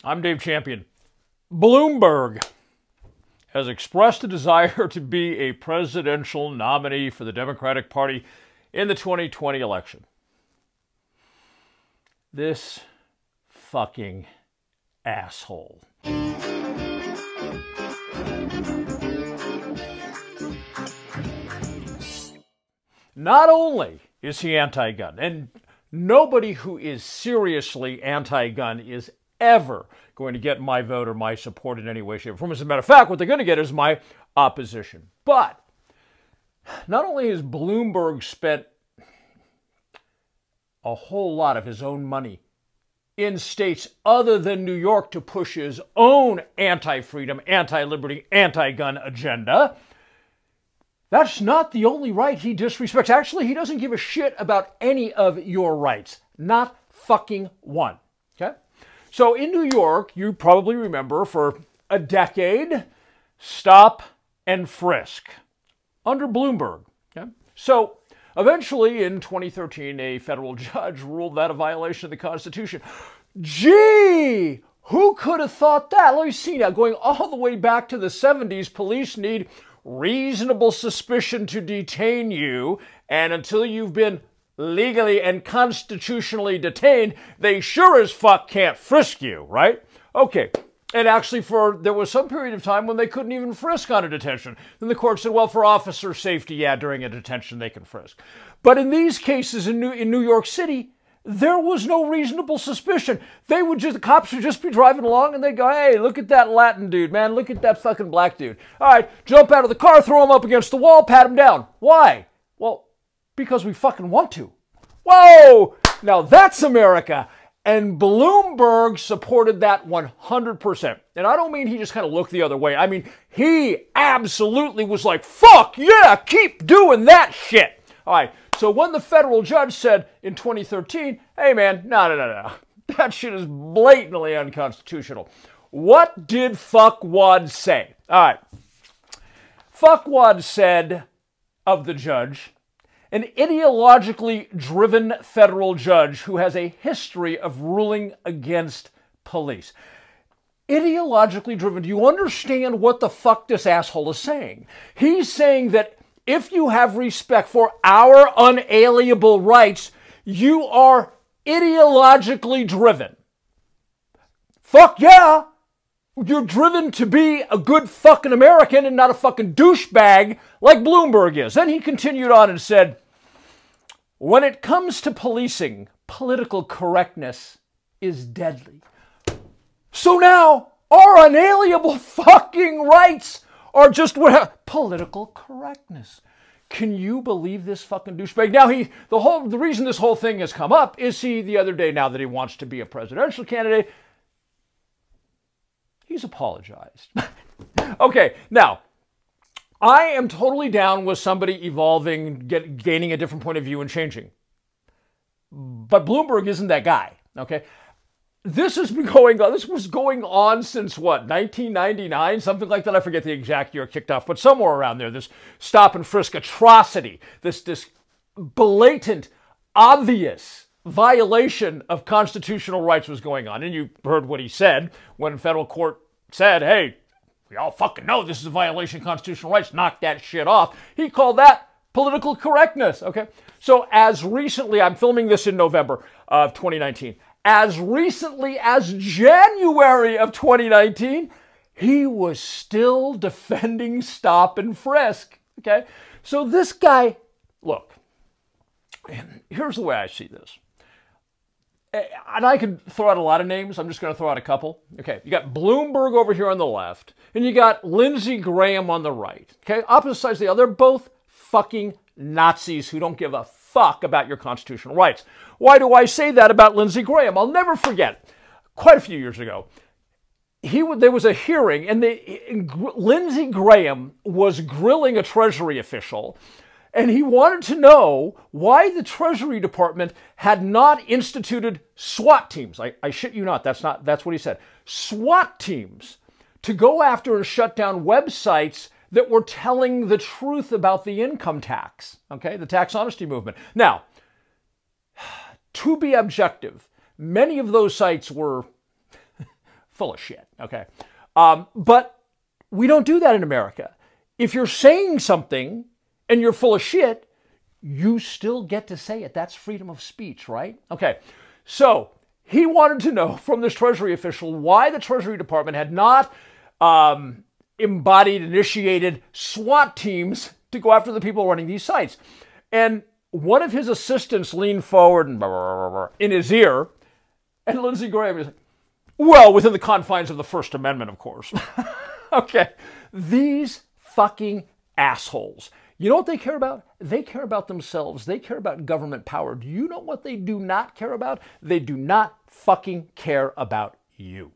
I'm Dave Champion. Bloomberg has expressed a desire to be a presidential nominee for the Democratic Party in the 2020 election. This fucking asshole. Not only is he anti-gun, and nobody who is seriously anti-gun is ever going to get my vote or my support in any way, shape, or form. As a matter of fact, what they're going to get is my opposition. But not only has Bloomberg spent a whole lot of his own money in states other than New York to push his own anti-freedom, anti-liberty, anti-gun agenda, that's not the only right he disrespects. Actually, he doesn't give a shit about any of your rights. Not fucking one. Okay? So in New York, you probably remember for a decade, stop and frisk under Bloomberg. Okay? So eventually in 2013, a federal judge ruled that a violation of the Constitution. Gee, who could have thought that? Let me see now. Going all the way back to the 70s, police need reasonable suspicion to detain you, and until you've been legally and constitutionally detained, they sure as fuck can't frisk you, right? Okay. And actually, there was some period of time when they couldn't even frisk on a detention. Then the court said, well, for officer safety, yeah, during a detention they can frisk. But in these cases in New York City, there was no reasonable suspicion. The cops would just be driving along and they'd go, hey, look at that Latin dude, man. Look at that fucking black dude. All right, jump out of the car, throw him up against the wall, pat him down. Why? Well, because we fucking want to. Whoa! Now that's America. And Bloomberg supported that 100%. And I don't mean he just kind of looked the other way. I mean, he absolutely was like, fuck yeah, keep doing that shit. All right. So when the federal judge said in 2013, hey man, no. That shit is blatantly unconstitutional. What did fuckwad say? All right. Fuckwad said of the judge, an ideologically driven federal judge who has a history of ruling against police. Ideologically driven. Do you understand what the fuck this asshole is saying? He's saying that if you have respect for our unalienable rights, you are ideologically driven. Fuck yeah! You're driven to be a good fucking American and not a fucking douchebag like Bloomberg is. Then he continued on and said, when it comes to policing, political correctness is deadly. So now, our unalienable fucking rights are just political correctness. Can you believe this fucking douchebag? Now the reason this whole thing has come up is the other day, now that he wants to be a presidential candidate, he's apologized. Okay, now, I am totally down with somebody evolving, gaining a different point of view and changing. But Bloomberg isn't that guy, okay? This was going on since what, 1999? Something like that. I forget the exact year it kicked off, but somewhere around there, this stop and frisk atrocity, this blatant, obvious violation of constitutional rights was going on. And you heard what he said when federal court said, hey, we all fucking know this is a violation of constitutional rights. Knock that shit off. He called that political correctness. Okay. So as recently, I'm filming this in November of 2019. As recently as January of 2019, he was still defending stop and frisk. Okay. So this guy, look, here's the way I see this. And I could throw out a lot of names. I'm just going to throw out a couple. Okay, you got Bloomberg over here on the left, and you got Lindsey Graham on the right. Okay, opposite sides of the other. They're both fucking Nazis who don't give a fuck about your constitutional rights. Why do I say that about Lindsey Graham? I'll never forget, quite a few years ago, there was a hearing, and Lindsey Graham was grilling a Treasury official, and he wanted to know why the Treasury Department had not instituted SWAT teams. I shit you not, that's what he said. SWAT teams to go after and shut down websites that were telling the truth about the income tax, okay, the tax honesty movement. Now, to be objective, many of those sites were full of shit, okay? But we don't do that in America. If you're saying something and you're full of shit, you still get to say it. That's freedom of speech, right? Okay, so he wanted to know from this Treasury official why the Treasury Department had not initiated SWAT teams to go after the people running these sites. And one of his assistants leaned forward and in his ear, and Lindsey Graham is like, well, within the confines of the First Amendment, of course. Okay, these fucking assholes. You know what they care about? They care about themselves. They care about government power. Do you know what they do not care about? They do not fucking care about you.